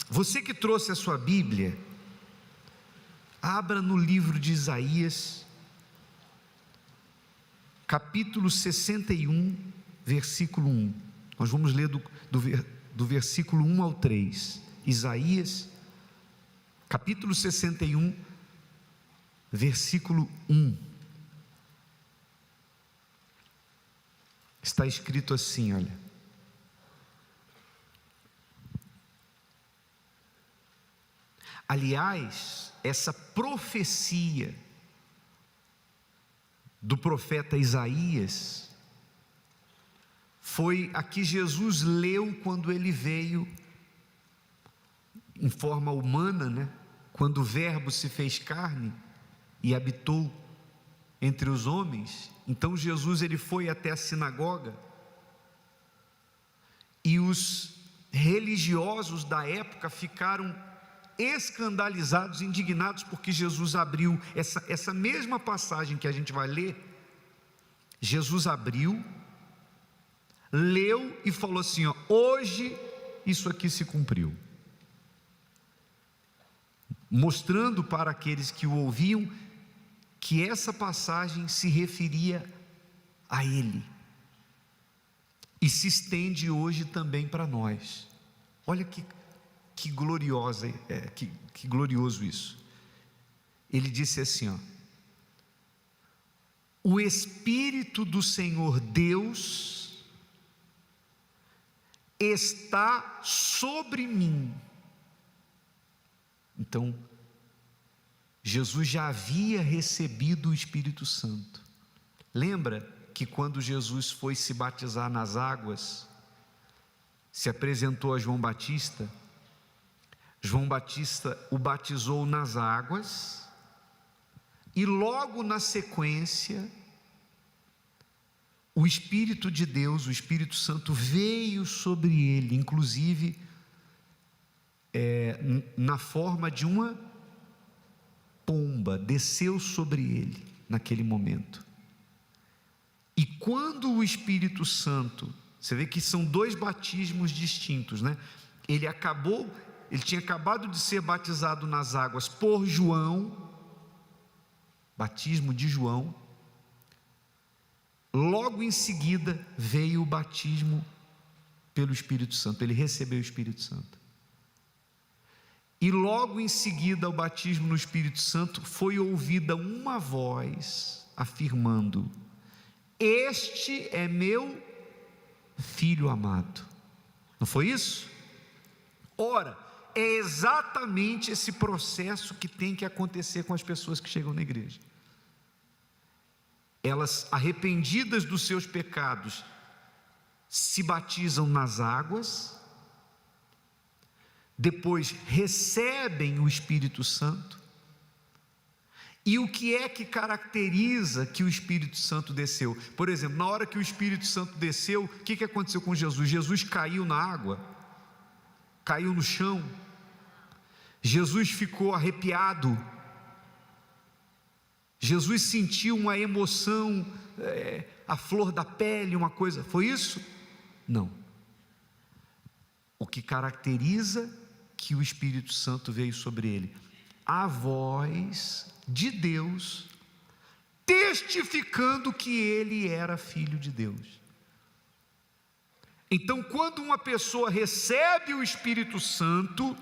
Você que trouxe a sua Bíblia, abra no livro de Isaías, capítulo 61, versículo 1. Nós vamos ler do versículo 1 ao 3. Isaías, capítulo 61, versículo 1. Está escrito assim, olha: aliás, essa profecia do profeta Isaías foi a que Jesus leu quando ele veio em forma humana, né? Quando o Verbo se fez carne e habitou entre os homens. Então Jesus, ele foi até a sinagoga, e os religiosos da época ficaram escandalizados, indignados, porque Jesus abriu essa mesma passagem que a gente vai ler. Jesus abriu, leu e falou assim, ó: hoje isso aqui se cumpriu, mostrando para aqueles que o ouviam que essa passagem se referia a ele, e se estende hoje também para nós. Olha que glorioso isso. Ele disse assim, ó: o Espírito do Senhor Deus está sobre mim. Então, Jesus já havia recebido o Espírito Santo. Lembra que quando Jesus foi se batizar nas águas, se apresentou a João Batista, João Batista o batizou nas águas, e logo na sequência, o Espírito de Deus, o Espírito Santo, veio sobre ele, inclusive na forma de uma pomba, desceu sobre ele naquele momento. E quando o Espírito Santo, você vê que são dois batismos distintos, né? Ele tinha acabado de ser batizado nas águas por João, batismo de João. Logo em seguida veio o batismo pelo Espírito Santo, ele recebeu o Espírito Santo. E logo em seguida ao batismo no Espírito Santo, foi ouvida uma voz afirmando: este é meu Filho amado. Não foi isso? Ora, é exatamente esse processo que tem que acontecer com as pessoas que chegam na igreja. Elas, arrependidas dos seus pecados, se batizam nas águas, depois recebem o Espírito Santo. E o que é que caracteriza que o Espírito Santo desceu? Por exemplo, na hora que o Espírito Santo desceu, o que aconteceu com Jesus? Jesus caiu na água, caiu no chão, Jesus ficou arrepiado, Jesus sentiu uma emoção, a flor da pele, uma coisa, foi isso? Não. O que caracteriza que o Espírito Santo veio sobre ele? A voz de Deus, testificando que ele era filho de Deus. Então, quando uma pessoa recebe o Espírito Santo,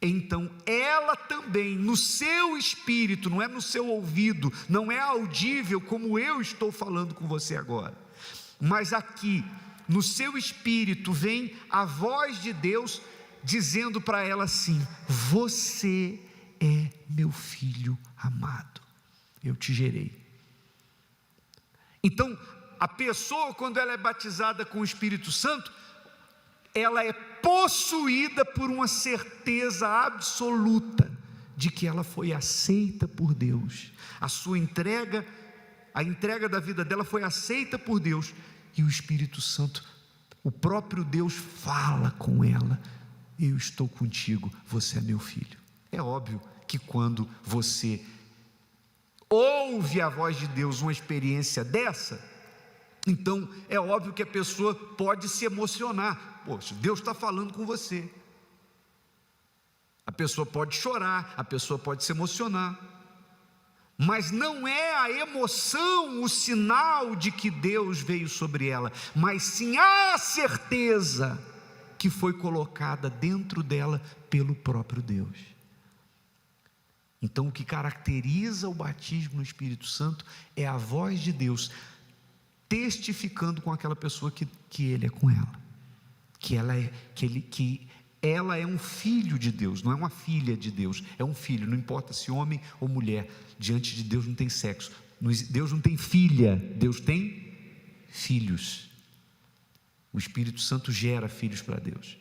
então ela também, no seu espírito, não é no seu ouvido, não é audível como eu estou falando com você agora, mas aqui, no seu espírito, vem a voz de Deus dizendo para ela assim: você é meu filho amado, eu te gerei. Então, a pessoa, quando ela é batizada com o Espírito Santo, ela é possuída por uma certeza absoluta de que ela foi aceita por Deus. A entrega da vida dela foi aceita por Deus, e o Espírito Santo, o próprio Deus, fala com ela: eu estou contigo, você é meu filho. É óbvio que quando você ouve a voz de Deus, uma experiência dessa, então é óbvio que a pessoa pode se emocionar. Poxa, Deus está falando com você. A pessoa pode chorar, a pessoa pode se emocionar, mas não é a emoção o sinal de que Deus veio sobre ela, mas sim a certeza que foi colocada dentro dela pelo próprio Deus. Então, o que caracteriza o batismo no Espírito Santo é a voz de Deus testificando com aquela pessoa que ele é com ela, que ela é um filho de Deus, não é uma filha de Deus, é um filho, não importa se homem ou mulher, diante de Deus não tem sexo, Deus não tem filha, Deus tem filhos. O Espírito Santo gera filhos para Deus.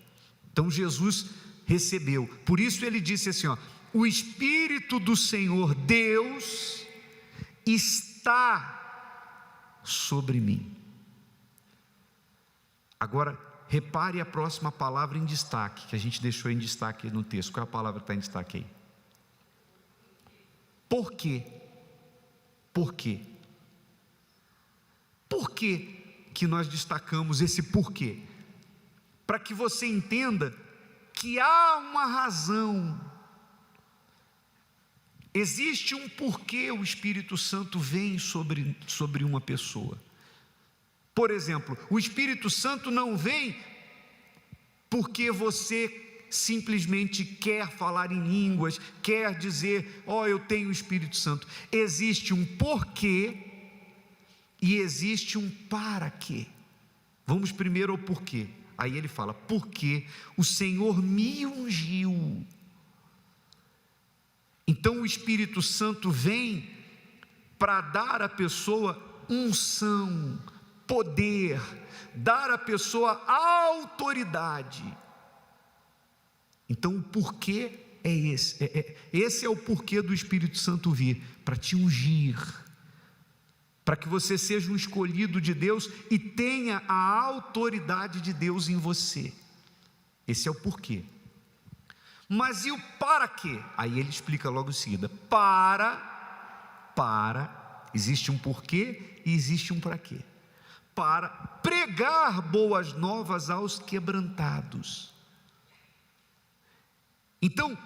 Então Jesus recebeu, por isso ele disse assim, o Espírito do Senhor Deus está sobre mim. Agora, repare a próxima palavra em destaque, que a gente deixou em destaque no texto. Qual é a palavra que está em destaque aí? Por quê? Por quê? Por que que nós destacamos esse porquê? Para que você entenda que há uma razão, existe um porquê o Espírito Santo vem sobre uma pessoa. Por exemplo, o Espírito Santo não vem porque você simplesmente quer falar em línguas, quer dizer, eu tenho o Espírito Santo. Existe um porquê e existe um para quê. Vamos primeiro ao porquê. Aí ele fala, porque o Senhor me ungiu. Então o Espírito Santo vem para dar à pessoa unção, poder, dar à pessoa autoridade. Então o porquê é esse, esse é o porquê do Espírito Santo vir, para te ungir, para que você seja um escolhido de Deus e tenha a autoridade de Deus em você. Esse é o porquê. Mas e o para quê? Aí ele explica logo em seguida, existe um porquê e existe um para quê. Para pregar boas novas aos quebrantados. Então,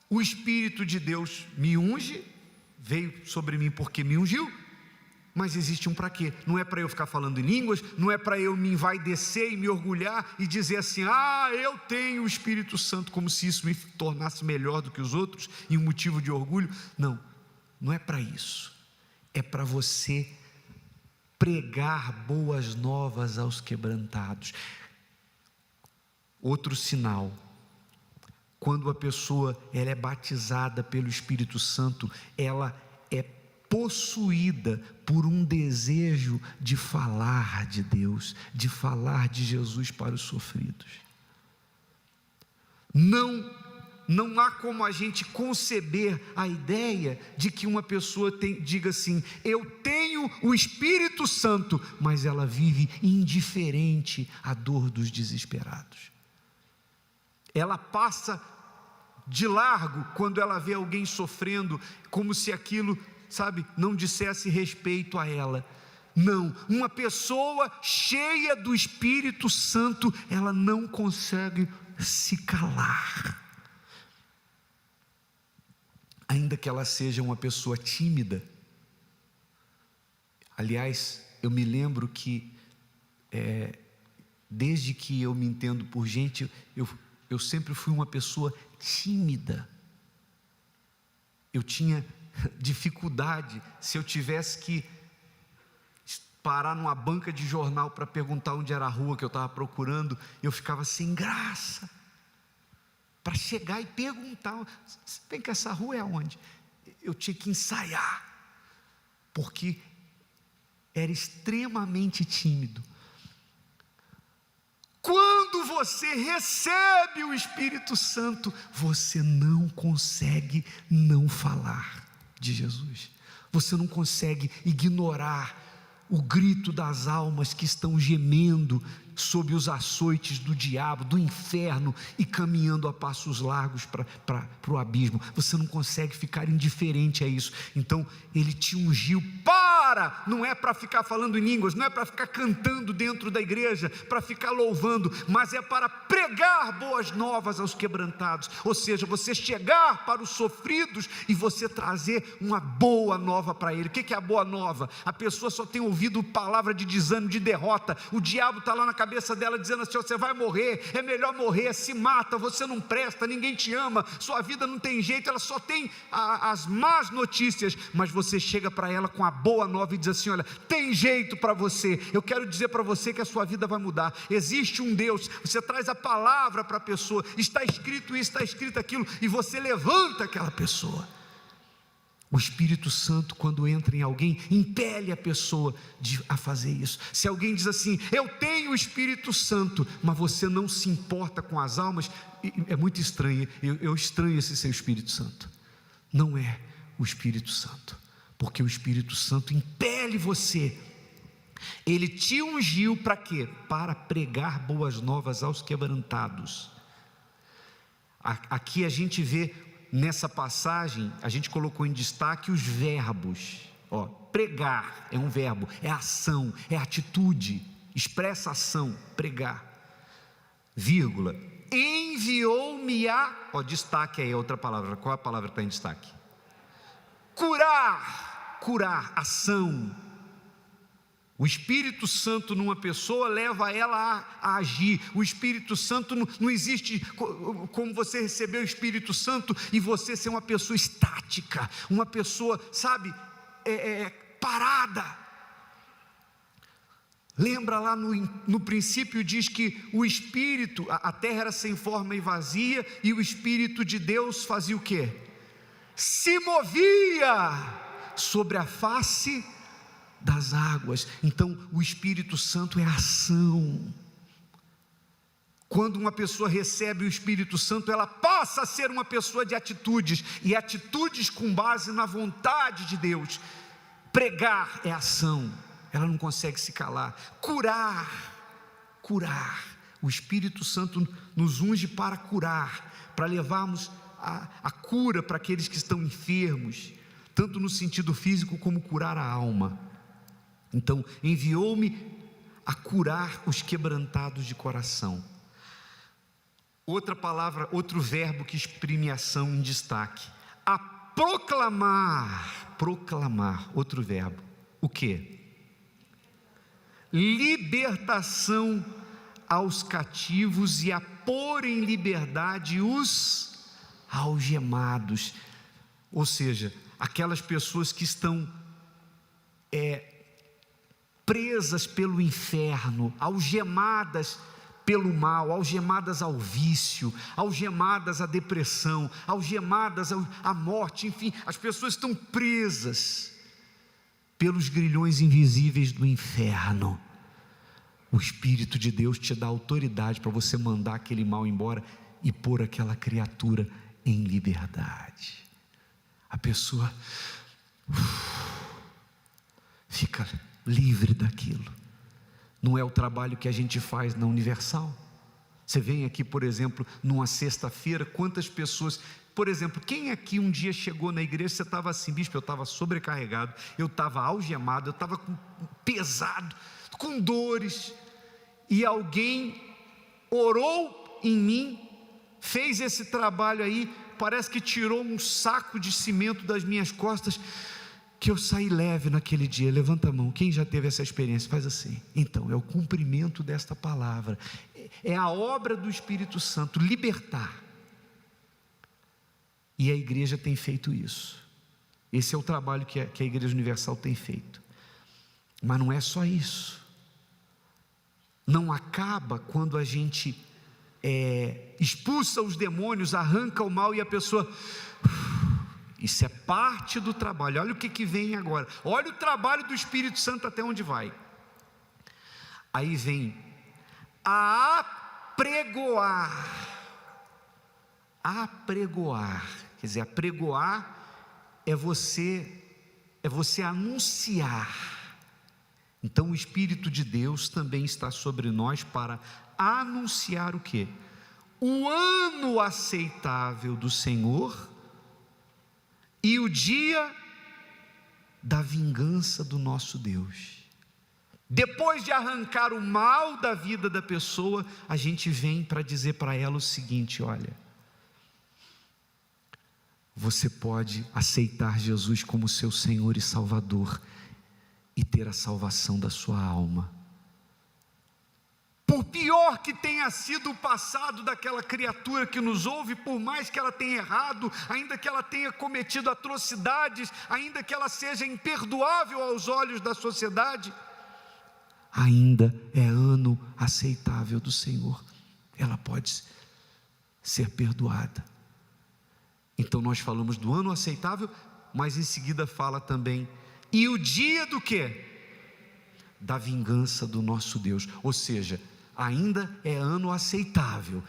o Espírito de Deus me unge, veio sobre mim porque me ungiu, mas existe um para quê? Não é para eu ficar falando em línguas, não é para eu me envaidecer e me orgulhar e dizer assim, eu tenho o Espírito Santo, como se isso me tornasse melhor do que os outros e um motivo de orgulho. Não, não é para isso, é para você pregar boas novas aos quebrantados. Outro sinal, quando a pessoa ela é batizada pelo Espírito Santo, ela é possuída por um desejo de falar de Deus, de falar de Jesus para os sofridos. Não há como a gente conceber a ideia de que uma pessoa diga assim, eu tenho o Espírito Santo, mas ela vive indiferente à dor dos desesperados. Ela passa de largo quando ela vê alguém sofrendo, como se aquilo, não dissesse respeito a ela. Não, uma pessoa cheia do Espírito Santo, ela não consegue se calar. Ainda que ela seja uma pessoa tímida. Aliás, eu me lembro que, desde que eu me entendo por gente, eu sempre fui uma pessoa tímida. Eu tinha dificuldade, se eu tivesse que parar numa banca de jornal para perguntar onde era a rua que eu estava procurando, eu ficava sem graça, para chegar e perguntar, vem que essa rua é aonde? Eu tinha que ensaiar, porque era extremamente tímido. Quando você recebe o Espírito Santo, você não consegue não falar de Jesus, você não consegue ignorar o grito das almas que estão gemendo sob os açoites do diabo, do inferno, e caminhando a passos largos para o abismo. Você não consegue ficar indiferente a isso. Então ele te ungiu não é para ficar falando em línguas, não é para ficar cantando dentro da igreja, para ficar louvando, mas é para pregar boas novas aos quebrantados. Ou seja, você chegar para os sofridos e você trazer uma boa nova para ele. O que é a boa nova? A pessoa só tem ouvido palavra de desânimo, de derrota. O diabo está lá na cabeça dela dizendo assim: você vai morrer, é melhor morrer, se mata, você não presta, ninguém te ama, sua vida não tem jeito. Ela só tem as más notícias. Mas você chega para ela com a boa nova e diz assim: olha, tem jeito para você. Eu quero dizer para você que a sua vida vai mudar. Existe um Deus. Você traz a palavra para a pessoa, está escrito isso, está escrito aquilo, e você levanta aquela pessoa. O Espírito Santo, quando entra em alguém, impele a pessoa a fazer isso. Se alguém diz assim: eu tenho o Espírito Santo, mas você não se importa com as almas, é muito estranho. Eu estranho esse seu Espírito Santo. Não é o Espírito Santo, porque o Espírito Santo impele você. Ele te ungiu para quê? Para pregar boas novas aos quebrantados. Aqui a gente vê, nessa passagem, a gente colocou em destaque os verbos. Pregar é um verbo, é ação, é atitude, expressa ação, pregar. Vírgula, enviou-me destaque aí, outra palavra. Qual é a palavra que está em destaque? Curar, ação. O Espírito Santo numa pessoa leva ela a agir. O Espírito Santo não existe como você receber o Espírito Santo e você ser uma pessoa estática, uma pessoa, parada. Lembra lá no princípio, diz que o Espírito, a terra era sem forma e vazia, e o Espírito de Deus fazia o quê? Se movia sobre a face das águas. Então o Espírito Santo é ação. Quando uma pessoa recebe o Espírito Santo, ela passa a ser uma pessoa de atitudes, e atitudes com base na vontade de Deus. Pregar é ação, ela não consegue se calar. Curar, o Espírito Santo nos unge para curar, para levarmos a cura para aqueles que estão enfermos, tanto no sentido físico como curar a alma. Então, enviou-me a curar os quebrantados de coração. Outra palavra, outro verbo que exprime ação em destaque. A proclamar, outro verbo. O quê? Libertação aos cativos e a pôr em liberdade os algemados. Ou seja, aquelas pessoas que estão presas pelo inferno, algemadas pelo mal, algemadas ao vício, algemadas à depressão, algemadas à morte. Enfim, as pessoas estão presas pelos grilhões invisíveis do inferno. O Espírito de Deus te dá autoridade para você mandar aquele mal embora e pôr aquela criatura em liberdade. A pessoa fica livre daquilo. Não é o trabalho que a gente faz na Universal. Você vem aqui, por exemplo, numa sexta-feira, quantas pessoas, por exemplo, quem aqui um dia chegou na igreja, você estava assim: bispo, eu estava sobrecarregado, eu estava algemado, eu estava pesado, com dores, e alguém orou em mim, fez esse trabalho aí, parece que tirou um saco de cimento das minhas costas, que eu saí leve naquele dia. Levanta a mão, quem já teve essa experiência? Faz assim. Então, é o cumprimento desta palavra, é a obra do Espírito Santo, libertar. E a igreja tem feito isso. Esse é o trabalho que a Igreja Universal tem feito. Mas não é só isso. Não acaba quando a gente expulsa os demônios, arranca o mal e a pessoa... Isso é parte do trabalho. Olha o que vem agora. Olha o trabalho do Espírito Santo até onde vai. Aí vem a apregoar. Apregoar. Quer dizer, apregoar é você anunciar. Então o Espírito de Deus também está sobre nós para anunciar o quê? O ano aceitável do Senhor e o dia da vingança do nosso Deus. Depois de arrancar o mal da vida da pessoa, a gente vem para dizer para ela o seguinte: olha, você pode aceitar Jesus como seu Senhor e Salvador e ter a salvação da sua alma. Por pior que tenha sido o passado daquela criatura que nos ouve, por mais que ela tenha errado, ainda que ela tenha cometido atrocidades, ainda que ela seja imperdoável aos olhos da sociedade, ainda é ano aceitável do Senhor, ela pode ser perdoada. Então nós falamos do ano aceitável, mas em seguida fala também, e o dia do quê? Da vingança do nosso Deus. Ou seja, ainda é ano aceitável,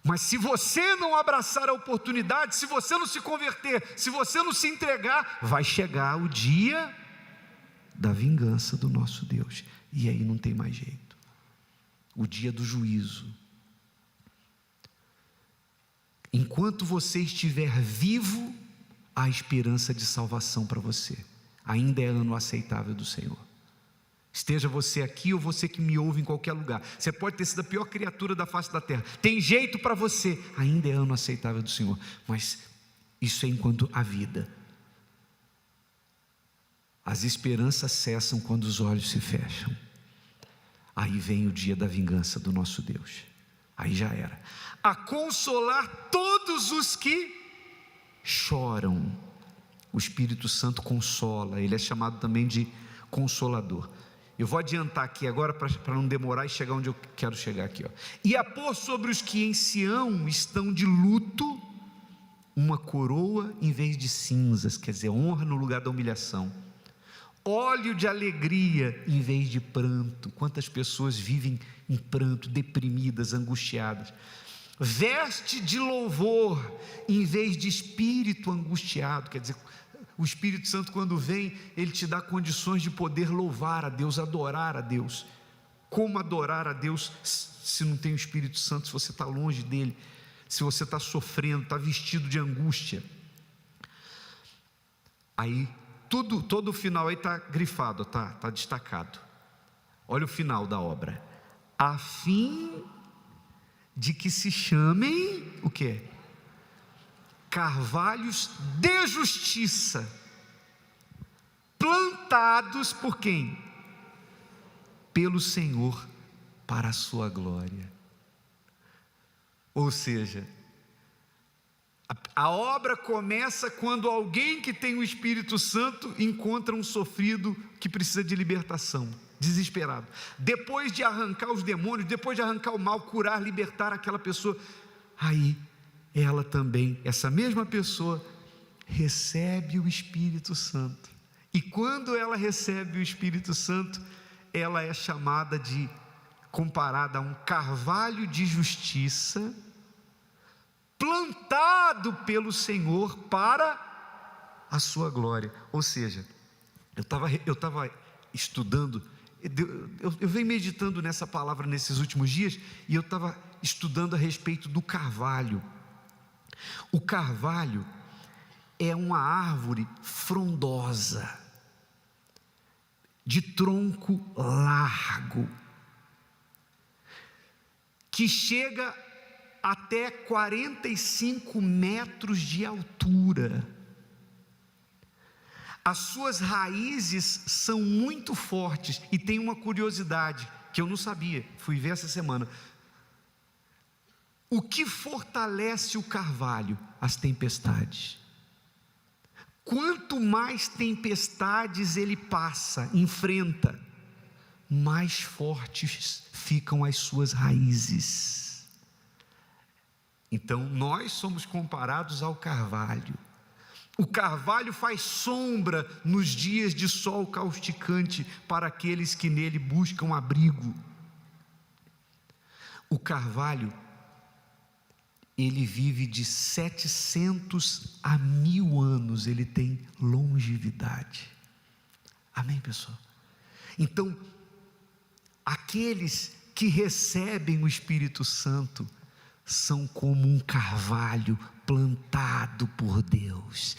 mas se você não abraçar a oportunidade, se você não se converter, se você não se entregar, vai chegar o dia da vingança do nosso Deus, e aí não tem mais jeito, o dia do juízo. Enquanto você estiver vivo, há esperança de salvação para você, ainda é ano aceitável do Senhor. Esteja você aqui ou você que me ouve em qualquer lugar, você pode ter sido a pior criatura da face da terra, tem jeito para você, ainda é ano aceitável do Senhor, mas isso é enquanto há vida. As esperanças cessam quando os olhos se fecham, aí vem o dia da vingança do nosso Deus, aí já era. A consolar todos os que choram. O Espírito Santo consola, ele é chamado também de Consolador. Eu vou adiantar aqui agora para não demorar e chegar onde eu quero chegar aqui, ó. E a pôr sobre os que em Sião estão de luto uma coroa em vez de cinzas, quer dizer, honra no lugar da humilhação, óleo de alegria em vez de pranto. Quantas pessoas vivem em pranto, deprimidas, angustiadas. Veste de louvor em vez de espírito angustiado, quer dizer, o Espírito Santo, quando vem, ele te dá condições de poder louvar a Deus, adorar a Deus. Como adorar a Deus se não tem o Espírito Santo, se você está longe dele, se você está sofrendo, está vestido de angústia? Aí, todo o final aí está grifado, está destacado. Olha o final da obra: a fim de que se chamem, o quê? Carvalhos de justiça, plantados por quem? Pelo Senhor, para a sua glória. Ou seja, a obra começa quando alguém que tem o Espírito Santo encontra um sofrido que precisa de libertação, desesperado. Depois de arrancar os demônios, depois de arrancar o mal, curar, libertar aquela pessoa, aí ela também, essa mesma pessoa, recebe o Espírito Santo. E quando ela recebe o Espírito Santo, ela é chamada de, comparada a um carvalho de justiça, plantado pelo Senhor para a sua glória. Ou seja, eu estava estudando, eu venho meditando nessa palavra nesses últimos dias, e eu estava estudando a respeito do carvalho. O carvalho é uma árvore frondosa, de tronco largo, que chega até 45 metros de altura. As suas raízes são muito fortes, e tem uma curiosidade que eu não sabia, fui ver essa semana. O que fortalece o carvalho? As tempestades. Quanto mais tempestades ele passa, enfrenta, mais fortes ficam as suas raízes. Então nós somos comparados ao carvalho. O carvalho faz sombra nos dias de sol causticante para aqueles que nele buscam abrigo. O carvalho, ele vive de 700 a 1000 anos, ele tem longevidade. Amém, pessoal? Então, aqueles que recebem o Espírito Santo são como um carvalho plantado por Deus.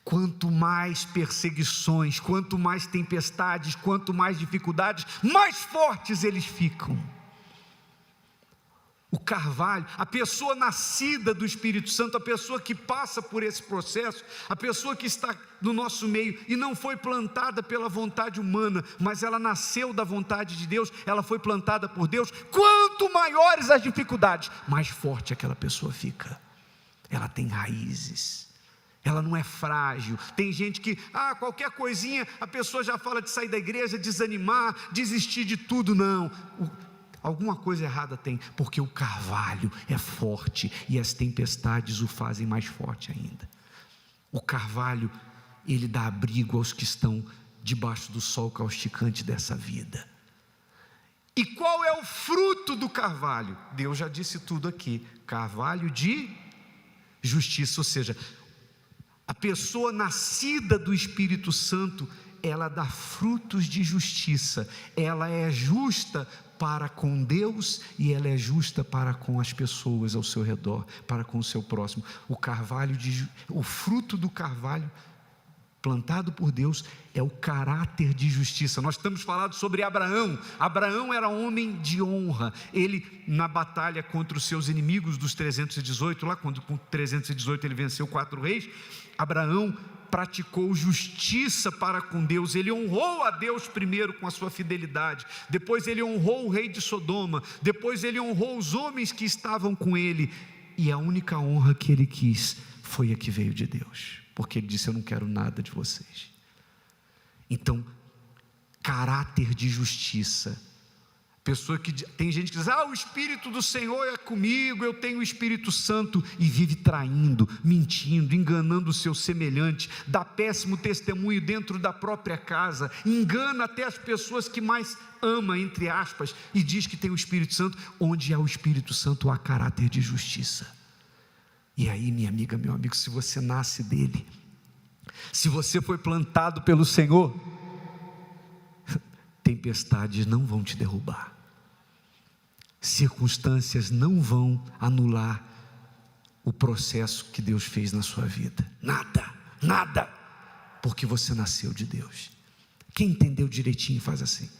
Quanto mais perseguições, quanto mais tempestades, quanto mais dificuldades, mais fortes eles ficam. O carvalho, a pessoa nascida do Espírito Santo, a pessoa que passa por esse processo, a pessoa que está no nosso meio e não foi plantada pela vontade humana, mas ela nasceu da vontade de Deus, ela foi plantada por Deus. Quanto maiores as dificuldades, mais forte aquela pessoa fica. Ela tem raízes, ela não é frágil. Tem gente que, qualquer coisinha, a pessoa já fala de sair da igreja, desanimar, desistir de tudo. Não, alguma coisa errada tem, porque o carvalho é forte e as tempestades o fazem mais forte ainda. O carvalho, ele dá abrigo aos que estão debaixo do sol causticante dessa vida. E qual é o fruto do carvalho? Deus já disse tudo aqui: carvalho de justiça. Ou seja, a pessoa nascida do Espírito Santo, ela dá frutos de justiça. Ela é justa para com Deus e ela é justa para com as pessoas ao seu redor, para com o seu próximo. O fruto do carvalho plantado por Deus é o caráter de justiça. Nós estamos falando sobre Abraão. Abraão era homem de honra. Ele, na batalha contra os seus inimigos dos 318, lá quando com 318 ele venceu 4 reis, Abraão praticou justiça para com Deus. Ele honrou a Deus primeiro com a sua fidelidade, depois ele honrou o rei de Sodoma, depois ele honrou os homens que estavam com ele, e a única honra que ele quis foi a que veio de Deus, porque ele disse: eu não quero nada de vocês. Então, caráter de justiça. Pessoa que tem gente que diz: o Espírito do Senhor é comigo, eu tenho o Espírito Santo, e vive traindo, mentindo, enganando o seu semelhante, dá péssimo testemunho dentro da própria casa, engana até as pessoas que mais ama, entre aspas, e diz que tem o Espírito Santo. Onde há o Espírito Santo há caráter de justiça. E aí, minha amiga, meu amigo, se você nasce dele, se você foi plantado pelo Senhor, tempestades não vão te derrubar, circunstâncias não vão anular o processo que Deus fez na sua vida. Nada, porque você nasceu de Deus. Quem entendeu direitinho faz assim.